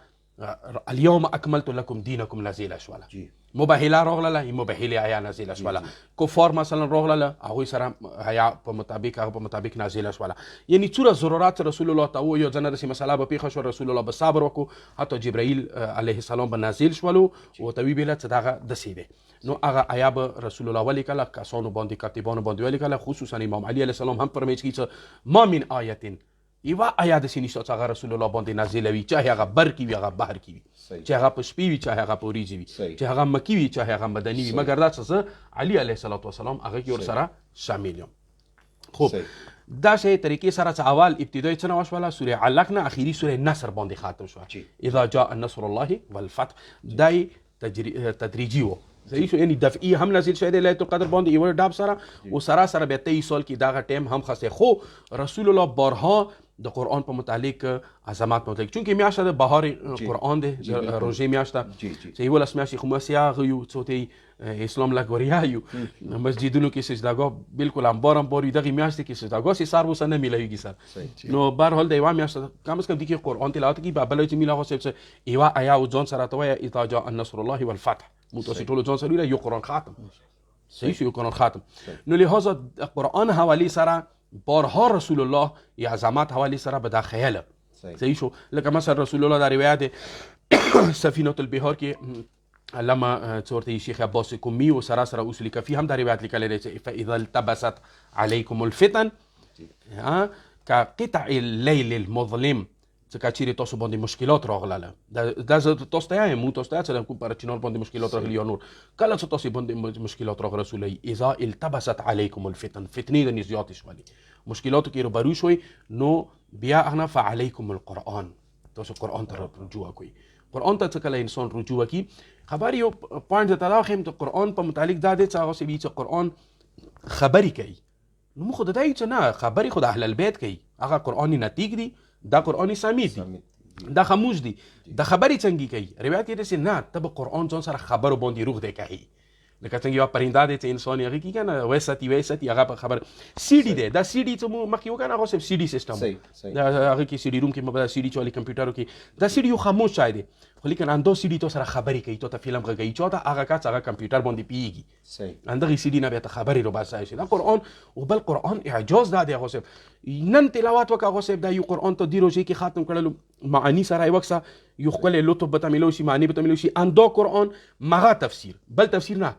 اليوم اکملت لكم دینکم نازله شوله. مباهله راغله این مباهله آیا نازله شوله. کفار مثلا راغله هغوی سره آیا په مطابق نازله شوله. یعنی څوره ضرورت رسول الله ته و یو ځنه داسې مسله به پیښه شو رسول الله به صبر وکړو حتی جبرائیل علیه السلام به نازل شولو ورته ویله چې دغه داسې دی. نو هغه آیا به رسول الله ولیکله کسانو باندې کاتبانو باندې ولیکله خصوصا امام علی علیه السلام هم فرمایي چې ما من آیه یوه آیا داسې نشته چې هغه رسول الله باندې نازله وي چاهې هغه بر کې وي هغه بهر کې وي چې هغه په شپې وي چاهې هغه په ورځې وي چې هغه مکي وي چاهې هغه مدني وي مګر دا چې زه علي علیه السلام هغه کې ورسره شامل یم. خوب دا شی طریقې سره چې اول ابتدایي څه نه وشوله سوره علق نه اخري سوره نصر باندې ختم شوه. اذا جاء نصر الله والفتح دای تدریجي و صحیح شو. یعنی دفعی هم نازل شوی دی لیلة القدر باندې یو ډاب سره او سره بیا 23 سال کې دغه ټیم هم خاصه. خو رسول الله بارها د قرآن په متعلق عظمت متعلق چونکه میاشته د بهار قرآن دی روژه میاشته چې یولس میاشتې خو موږ سیاغ یو څوتی اسلام لګوریا یو مسجدونو کې سجدهګاه بالکل انبار وي دغه میاشتې کې سجدهګاه سي سر وسه نه میلويږي سر. نو بهرحال د یوه میاشته کم از کم دي کې قرآن تلاوت کی بابل چې میلا غوسه چې یوه آیا او ځان سره ته وایه اذا جاء النصر الله والفتح متوسط ټولو ځان سره یو قرآن ختم صحیح شو یو قرآن ختم. نو لهذا قرآن حوالی سره بارها رسول الله یا عظمت حوالی سره به دا خیاله صحیح شو. لکه مثلا رسول الله در روایت سفینة البحار کې علامه څورته شیخ عباس کمی او سره اصول کفی هم در روایت لیکلی دی چې فاذا التبست علیکم الفتن كقطع الليل المظلم ځکه چیرې تاسو باندې مشکلات راغله دا زه تاسو ته یم مو تاسو ته چې کوم پر چینار باندې مشکلات راغلي یا نور کله چې تاسو باندې مشکلات راغله رسول الله اذا التبست علیکم الفتن فتنې د نزیات شولي مشکلاتو کې روبرو شوي نو بیا اغنا فعلیکم القرآن تاسو قرآن ته رجوع کوئ. قرآن ته چې کله انسان رجوع کوي خبر یو پوینټ ته راخیم ته قرآن په متعلق دا دی چې هغه چې قرآن خبري کوي نو مو خود دای چې نه خبري خود اهل البيت کوي هغه قرآني نتیق دي دا قرآني سامي دي دا خاموش دي دا خبري څنګه کوي روایت یې ده نه ته به قرآن ځان سره خبرو باندې روغ دی کوي لکه څنګه یو پرنده دی چې انسان یې کی کنه وستی هغه خبر سی ډي دی دا سی ډي چې مو مخکې وکنه هغه صرف سی ډي سیستم دا هغه کې سی ډي روم کې مبدا سی ډي چالي کمپیوټرو کې دا سی ډي یو خاموش شای دی خو لیکن اندو سی ډي تو سره خبري کوي ته فلم غږی چاته هغه کا هغه کمپیوټر باندې پیږي صحیح اندغه سی ډي نه به ته خبري رو باسای شي دا قرآن او بل قرآن اعجاز دا دی هغه صرف نن تلاوت وکړه هغه صرف دا یو قرآن ته دی روزي کې ختم کړلو معانی سره وکسا یو خپل لطف به تعملو شي معنی به تعملو شي اندو قرآن مغه تفسیر بل تفسیر نه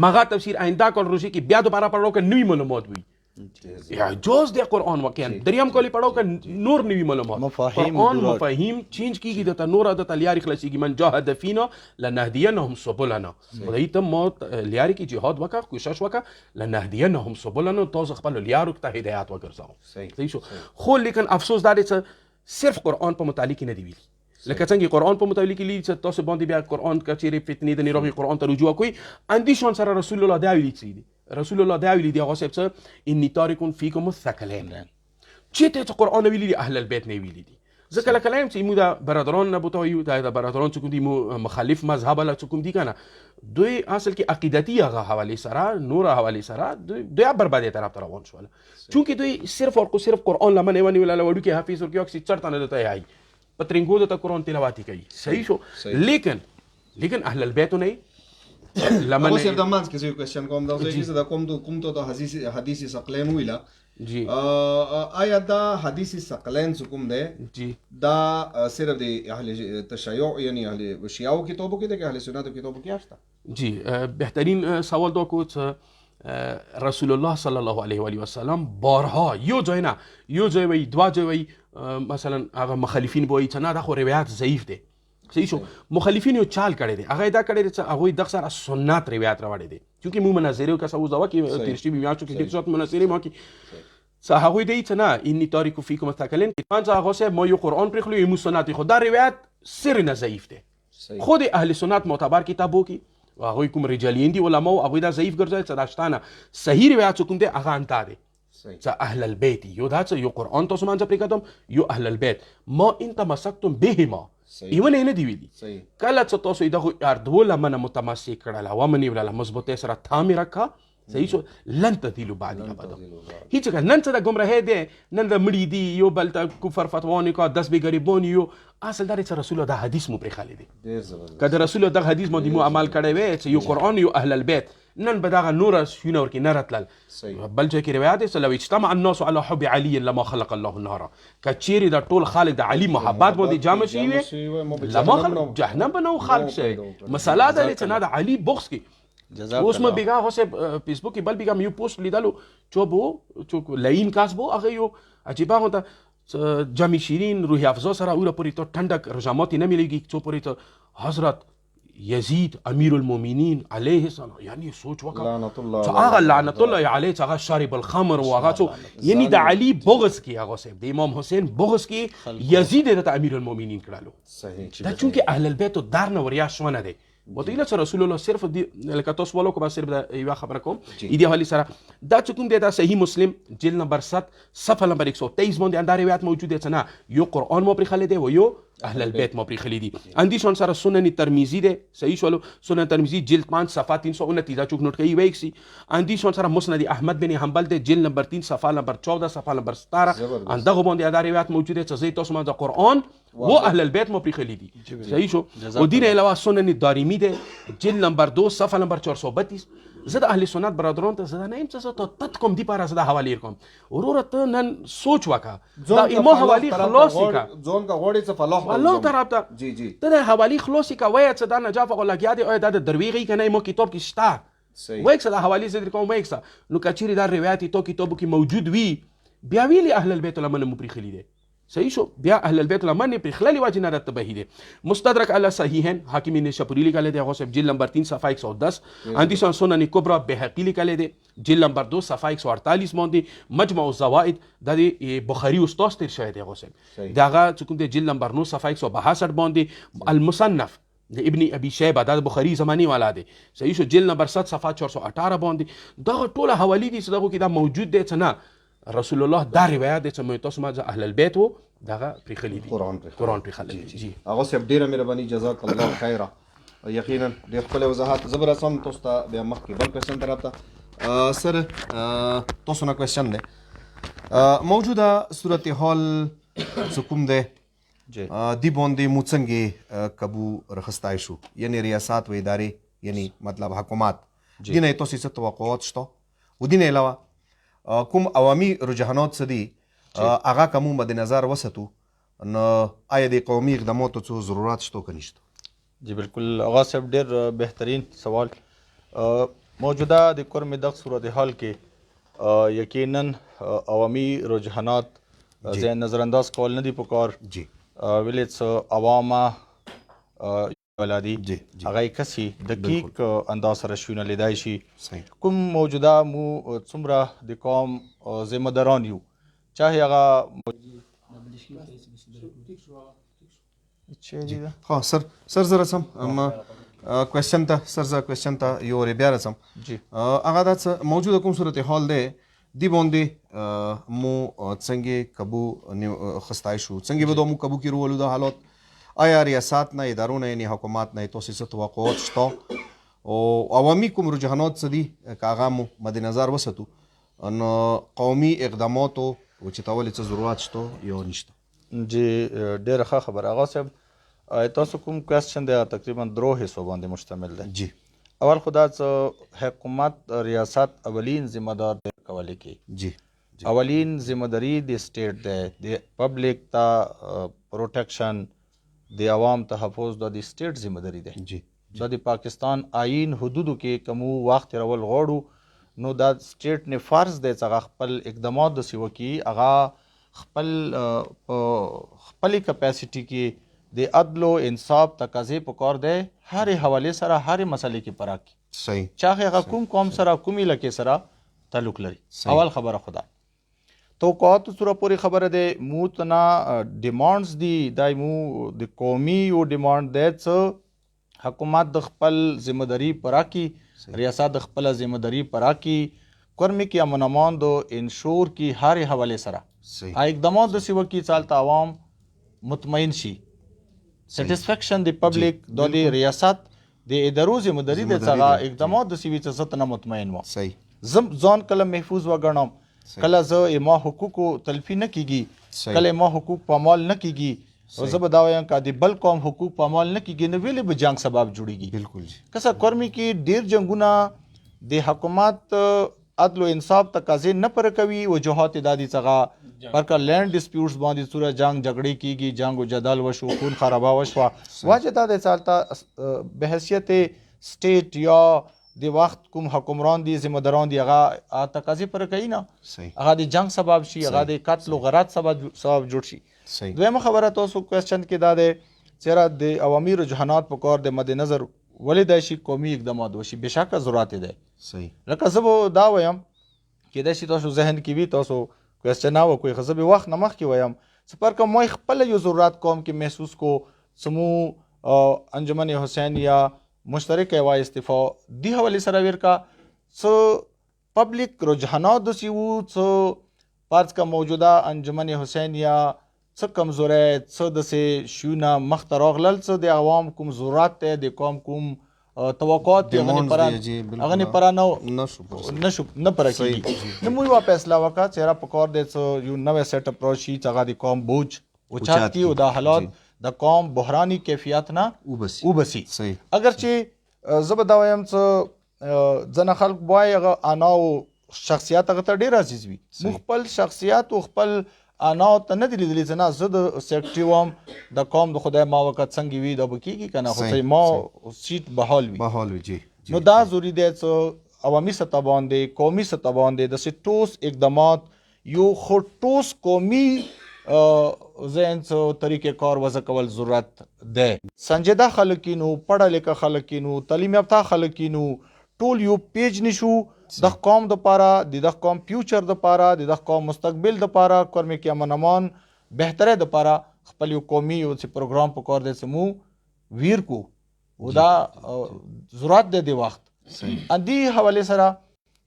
مغا تفسیر آئنده کال روشی کی بیا دوباره پڑھو کہ نوی معلومات ہوئی اعجاز دے قرآن واقعا دریم کالی پڑھو کہ نور نوی معلومات قرآن مفاهیم چینج کی گی دتا نور دتا لیاری خلاصی کی من جاهد فینا لنهدینهم سبلنا خدای ته ما لیاری کی جهاد وکا کوشش وکا لنهدینهم سبلنا تاسو خپل لیارو ته هدایت وګرځاو صحیح شو. خو لیکن افسوس دا دی چې صرف قرآن په متعلق نه دی ویلي لکه څنګه قرآن په متعلق لیدل چې تاسو باندې بیا قرآن کچېرې فتنې د نیروغي قرآن ته رجوع کوي اندیشون سره رسول الله دا ویلي چې رسول الله دا ویلي دی هغه چې انی تارک فیکم الثقلین چې ته قرآن ویلي اهل البيت نه ویلي دي ځکه لکه لایم چې مو دا برادران نه بوتو یو دا برادران چې کوم دي مخالف مذهب له کوم دي کنه دوی اصل کې عقیدتي هغه حواله سره نور حواله سره دوی بربادي طرف ته روان شول چونکه دوی صرف او صرف قرآن لمنه ونی ولا وړو کې حافظ ورکیو چې چرته نه دته یای پترنګو د قرآن تلاوت کوي صحیح شو. لیکن اهل البيت نه لمن اوس د مانس کې یو کوېسچن کوم دا چې دا کوم ته حدیث ثقلین ویلا جی آیا دا حدیث ثقلین کوم دی جی دا صرف د اهل تشیع یعنی اهل شیعو کتابو کې دی که اهل سنت کتابو کې اشته جی بهترین سوال دا کو رسول الله صلی الله علیه و آله و سلم بارها یو ځای نه یو ځای وی دوا ځای وی مثلا هغه مخالفین وایي چې نه دا خو روایت ضعیف دی صحیح شو. مخالفین یو چال کړی دی هغه دا کړی دی چې هغه د سره سنت روایت راوړی دی چونکه مو مناظره کا سوز دا کې ترشی میاشتو کې د څوت مناظره ما کې صحابه دی چې نه انی تاریکو فیکم الثقلین پنځه هغه سه ما یو قرآن پرخلو یو سنت خو دا روایت سر نه ضعیف دی خود اهل سنت معتبر کتابو کې هغوی کوم رجالین دي علماو هغوی دا ضعیف ګرځوي چې دا شته نه صحیح روایت چې کوم دی هغه انتا دی چې اهل البیت یو دا چې یو قرآن تاسو مانځه پرې کتم یو اهل البیت ما ان تمسکتم بهما ایونه یې نه دی ویلي کله چې تاسو یې دغو اردوله منه متمسک کړله ومنیولله مضبوطۍ سره تامې راکړه صحیح شو لن تدیلو بعد ابدا هیڅ کله نن څه د ګمراهۍ دی نن د مړي دي یو بل ته کفر فتوانې کا دس به ګریبون یو اصل دا چې رسول الله حدیث مو پرې خالي دي که د رسول الله دغه حدیث مو عمل کړی وی چې یو قرآن یو اهل البیت نن به دغه نور شونه ورکې نه راتلل بل ځای کې روایت دی لو اجتمع الناس على حب علي لما خلق الله النار که چیرې د ټول خالق د علي محبت باندې جامع شوي وي لما خلق جهنم به نه خالق شوی مسله دا دی چې نه د علي بغض کې اوس ما بیگا هوسه فیسبوک کې بل بیگا یو پوسټ لیدلو چې لئیم کاس بو هغه یو عجیبه غونډه جمی شیرین روح افزا سره اوره پوری ته ټندک رجامات نه مليږي چې پوری ته حضرت یزید امیر المؤمنین علیه السلام یعنی سوچ وکړه لعنت الله هغه لعنت الله علیه چې هغه شارب الخمر او هغه یعنی د علی بغض کې هغه صاحب د امام حسین بغض کې یزید د امیر المؤمنین کړلو صحیح دا چونکه اهل البیت دار نه وریا شونه دی وتیله چې رسول الله صرف دی لکه تاسو ولو کو صرف یو خبره کوم ایدی حالی سره دا چې کوم دی دا صحیح مسلم جلد نمبر 7 صفحه نمبر 123 باندې انده روایت موجود دی چې نه یو قرآن مو پرې خلې دی و یو اهل البیت مو پرې خلې دي اندی شون سره سنن ترمذی دی صحیح شولو سنن ترمذی جلد 5 صفحه 329 دا چوک نوٹ کوي وایکسي اندی شون سره مسند احمد بن حنبل دی جلد نمبر 3 صفحه نمبر 14 صفحه نمبر 17 اندغه باندې انده روایت موجود دی چې تاسو ما دا قرآن و اهل البیت مو پرې خلې دي صحیح شو و دین علاوه سنن دارمی دی جلد نمبر 2 صفحه نمبر 432 زه د اهل سنت برادران ته زه نه یم چې ته تت کوم دی پاره زه د حواله کوم وروره ته نن سوچ وکا دا ایمو حوالی خلاص کا ځون کا غوړي څه فلاح الله طرف ته جی جی ته د حوالی خلاص کا وای چې دا نجاف غلګیا دی او دا د درویغي کنه مو کتاب کې شتا وای چې د حوالی زه کوم وای نو کچيري دا روایت تو کتابو کې موجود وی بیا ویلي اهل البیت لمن مو پرې خلی دي صحیح شو بیا اهل البیت لمن پرې خللی واجب نه رات به دي مستدرک علی صحیحین حاکم نشاپوری لیکل دی هغه صاحب جلد نمبر 3 صفحه 110 اندی سنن کبرى بهقی لیکل دی جلد نمبر 2 صفحه 148 باندې مجمع الزوائد د بخاری استاد تیر شوی دی هغه صاحب داغه کوم دی جلد نمبر 9 صفحه 162 باندې المصنف د ابن ابي شيبه د بخاری زماني والا دی صحیح شو جلد نمبر 7 صفحه 418 باندې دا ټوله حوالی دي چې دغه کې دا موجود دی چې نه رسول الله دا روایت دی چې تاسو ما اهل البیت وو دغه پرې خلی دي قرآن پرې خلی دي جی هغه سب ډیره مهرباني جزاک الله خیره یقینا ډیر خپل وضاحت زبر سم تاسو ته بیا مخکې بل کوېشن طرف سر تاسو نه کوېشن دی موجوده صورتحال څه کوم دی دی باندې مو څنګه قبو رخصتای شو یعنی ریاست و ادارې یعنی مطلب حکومت دینه تاسو څه توقعات شته و دین علاوه کوم عوامي رجحانات څه دي هغه کوم مد نظر وساتو نو آیا د قومي اقداماتو څه ضرورت شته که نشته جی بالکل آغا صاحب ډېر بهترین سوال موجوده د کورم دغه صورتحال کې یقینا عوامي رجحانات ذهن نظر انداز کول نه دي پکار جی ویلې څه عوامه ولادي هغه کسي دقیق انداز سره شونه لیدای شي کوم موجوده مو څومره د قوم ذمہ داران یو چاهي هغه ها سر زره سم اما کوېشن ته کوېشن ته یو ری بیا رسم جی هغه دا موجوده کوم صورتحال دی دی باندې مو څنګه قبو خستای شو څنګه به مو قبو کې رولو د حالات آیا ریاست نه ادارو نه یعنی حکومت نه تاسو څه توقعات شته او عوامي کوم رجحانات څه دي کاغه مو مد نظر وساتو نو قومي اقداماتو و چې تاول څه ضرورت شته یا نشته جی ډېر ښه خبره هغه صاحب تاسو کوم کوېشن دی تقریبا درو حصو باندې مشتمل دی جی اول خدا څه حکومت ریاست اولین ذمہ دار دی کولې کې جی اولین ذمہ داری د سټیټ دی د پبلک ته پروټیکشن د عوام تحفظ د سټیټ ذمہ داری دی جی د پاکستان آئین حدودو کې کومو وخت رول غواړو نو دا سټیټ نه فرض دی چې خپل اقدامات د سیو کې هغه خپل کپاسټي کې د عدل او انصاف تقاضې پکار دی هر حواله سره هر مسلې کې پراک صحیح چاهه هغه کوم سره کومي لکه سره تعلق لري اول خبره خدا توقعات سره پوری خبره ده مو تنا ډیمانډز دي دای مو د قومي او ډیمانډ ده څه حکومت د خپل ذمہداری پرا کی ریاست د خپل ذمہداری پرا کی کرمی کی امن امان دو انشور کی هر حوالے سره اقدامات د سیو کی چالتا عوام مطمئن شي سیټسفیکشن د پبلک د ریاست د ادارو ذمہداری د څنګه اقدامات د سیوی څخه ته مطمئن و زم ځان کله محفوظ وګڼم کله زه ما حقوق تلفی نه کیږي کله ما حقوق پامال نه کیږي او زه به دا وایم که د بل قوم حقوق پامال نه کیږي نو ویلې به جنگ سبب جوړیږي بالکل کسا کرمی کی ډیر جنگونه د حکومت عدل و انصاف تقاضې نه پر کوي وجوهات دادی څنګه پرکا لینڈ ډسپیوټس باندې صورت جنگ جګړې کیږي جنگ او جدل وشو خون خرابه وشو واجه دا د چالتا بحیثیت سټیټ یا د وخت کوم حکمران دي ذمہ داران دي هغه تقاضې پر کوي نه هغه د جنگ سبب شي هغه د قتل و غارت سبب جوړ شي دویمه خبره تاسو کوېسچن کې دا ده چېرې د عوامي رجحانات په کار د مد نظر ولې د شي قومي اقدامات وشي بشکه ضرورت ده لکه زه به دا وایم کېدای شي تاسو ذهن کې وي تاسو کوېسچن او کوئی خزه به وخت نه مخکې وایم سپر کا مې خپل یو ضرورت قوم کې محسوس کو سمو انجمن حسین یا مشترک ایوا استفا دی حواله سره ورکا سو پبلک رجحانات د سیو سو پارس کا موجوده انجمن حسین یا څه کمزوری څه داسې شیونه مخته راغلل څه د عوام کوم ضرورت دی د قوم کوم توقعات دی هغه نه پرا نشو نه پرا کیږي نو موږ وا فیصله وکړه چې را پکور دی څه یو نوې سیټ اپروچ شي چې هغه د قوم بوج اوچاتی او د حالات د قوم بحرانی کیفیت نه وبسی اگر چې زه به دا وایم څه ځنه خلک وایي هغه انا او شخصیت هغه ته ډېر عزیز وي موږ خپل شخصیت او خپل انا ته نه دي لیدلي چې نه زه د سیکرټري وم د قوم د خدای ما وخت څنګه وي دا به کېږي که نه خو چې ما سیټ بحال وي نو دا ضروري دی څه عوامي سطح باندې قومي سطح باندې داسې ټوس اقدامات یو خو ټوس قومي ذهن څه طریقې کار وضع کول ضرورت دی سنجیده خلک کینو پړه لیکه خلک کینو تعلیم یافته خلک کینو ټول یو پیج نشو د قوم د پاره د قوم فیوچر د پاره د قوم مستقبل د پاره کرمه کې امن امان بهتره د پاره خپل یو قومي او چې پروګرام په کار د سمو ویر کو ودا ضرورت د وخت اندی حواله سره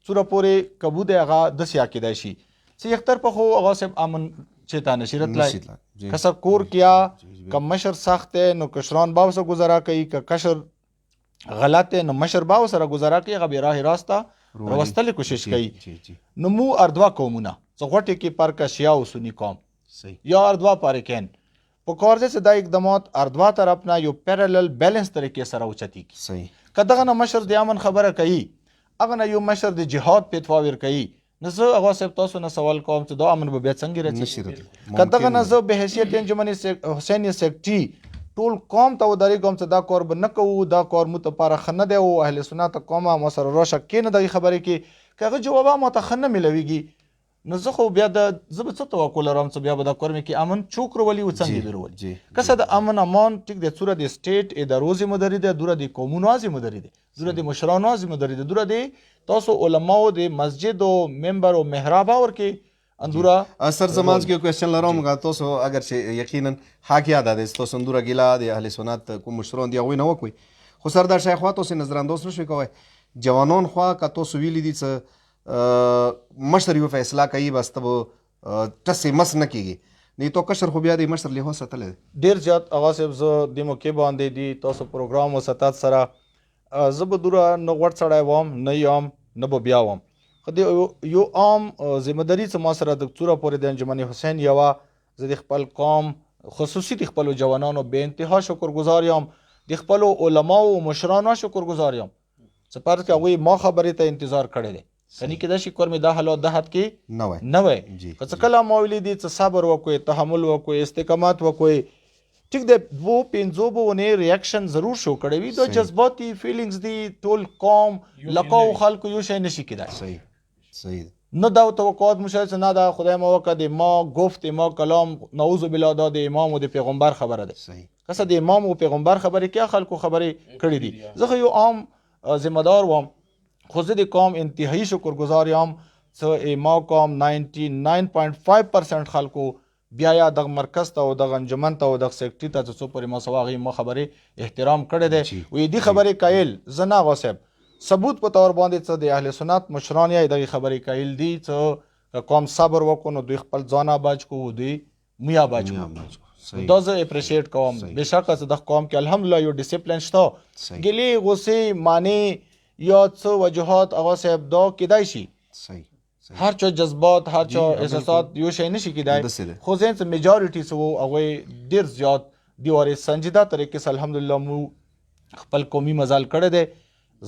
سوره پورې کبو د هغه د سیا کې دی شي چې یک طرف خو هغه سب امن چتا نشرت لای کسا کور کیا کم مشر سخت ہے نو کشران باو سره گزارا کوي ک کشر غلط ہے نو مشر باو سره گزارا کوي هغه به راه راسته روستل کوشش کوي نو مو اردوا قومونه څغټه کې پر کا شیا او سنی قوم یا اردوا پارکین په کار دې دا اقدامات اردوا طرف اپنا یو پیرالل بیلنس طریقې سره اوچتی کی کداغه نه مشر د امن خبره کوي هغه نه یو مشر د جهاد په تواور کوي نو زه هغه صاحب تاسو نه سوال کوم چې دا امن به بیا څنګه راځي کداغه نه زه به حیثیت انجمن حسین سیکرټري ټول قوم ته وداري کوم چې دا کار به نه کوو دا کار مو ته پاره خنه دی او اهل سنت قومه ما سره راشه کې نه د خبرې کې کغه جواب ما ته خنه ملويږي نو زه خو بیا د زب څه توکل لرم چې بیا به دا کار مې کې امن چوک ورولي او څنګه درولي کسه د امن امان ټیک د صورت د سټیټ ادارو ذمہداري ده دوره د قومونو ذمہداري ده دوره د مشرانو ذمہداري ده دوره د تاسو علماء د مسجد او منبر او محراب اور کې اندورا سر زمانز کې کوېسچن لرم غا تاسو اگر چې یقینا حاکیا ده تاسو اندورا ګیلا د اهل سنت کوم مشران دی غوي نه وکوي خو سردار شیخ وا تاسو نظر انداز نشوي کوي جوانان خو کا تاسو ویلی دي چې مشر یو فیصله کوي بس ته ټسې مس نه کیږي نه تو کشر خو بیا د مشر له هوسه تل ډیر زیات هغه سب زه د موقع باندې دي تاسو پروګرام وساتات سره زبدوره نو ورت سړی وام نه یم نه به بیا وم یو عام ذمہداری چې ما سره د څوره پورې د انجمن حسین یوا زه د خپل قوم خصوصي د خپل جوانانو به انتها شکر گزار یم د خپل علما او مشرانو شکر گزار یم سپارت کې هغه ما خبرې ته انتظار کړی دی کني کې دا شي کور مې دا حالات د حد کې نه وای که کله مولوی دي چې صبر وکوي تحمل وکوي استقامت وکوي ټیک د وو پنځو بونه ریاکشن ضرور شو کړی وي د جذباتي فیلینګز دی ټول قوم لکاو خلکو یو شي نشي کېدای صحیح نه دا توقعات مشاهده نه دا خدای ما وکړه ما گفت ما کلام نعوذ بالله دا د امام او د پیغمبر خبره ده صحیح کسه د امام او پیغمبر خبره کې خلکو خبره کړې دي زه یو عام ذمہ دار وم خو زه د قوم انتهایی شکر گزار یم چې ما قوم 99.5% خلکو بیا یا دغه مرکز ته او دغه انجمن ته او دغه سیکټري ته څو پورې ما سوا هغې ما خبرې احترام کړی دی وایي دې خبرې قایل زه نه هغه صاحب ثبوت په طور باندې څه د اهل سنت مشران یا دغې خبرې قایل دي څه قوم صبر وکړو نو دوی خپل ځان آباد کړو دوی موی آباد کړو دا زه اپریشیټ کوم بېشکه چې دغه قوم کې الحمدلله یو ډسپلین شته ګیلې غوسې معنی یا څه وجوهات هغه صاحب دا کیدای شي هر چا جذبات هر چا احساسات یو شی نشي کیدای خو ذهن څه میجارټي څه وو هغوی ډېر زیات دې وارې سنجیده طریقې سره الحمدلله مو خپل قومي مزال کړی دی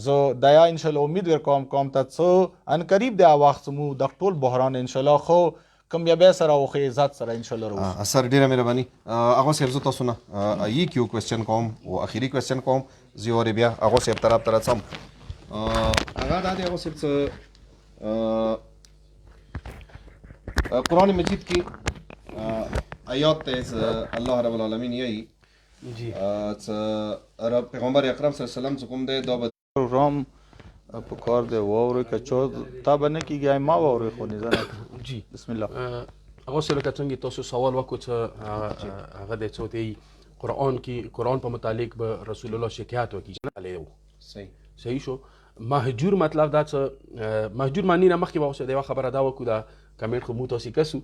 زه دا یا انشاءالله امید ورکوم قوم ته څه عنقریب دی وخت مو دغه ټول بحران انشاءالله خو کامیابی سره او ښې عزت سره انشاءالله راوځو سر ډېره مهرباني هغه صاحب زه تاسو نه یک یو کوېسچن کوم او اخري کوېسچن کوم زه یې بیا هغه صاحب طرف ته راځم هغه دا دی هغه صاحب څه قرآن مجید کې آیات ته الله رب العالمین یایي څه پیغمبر اکرم صلی الله علیه وسلم چې کوم دی دا به پروګرام په کار دی واورئ که چا تا به نه کېږي ما واورئ خو نه زه نه جی بسم الله هغه سره لکه څنګه تاسو سوال وکړو چې هغه د څه دی قرآن په متعلق به رسول الله شکایت وکړي صحیح شو مهجور مطلب دا څه مهجور معنی نه مخکې به اوس د یوه خبره دا وکړو دا کمنټ خو مو تاسې کسو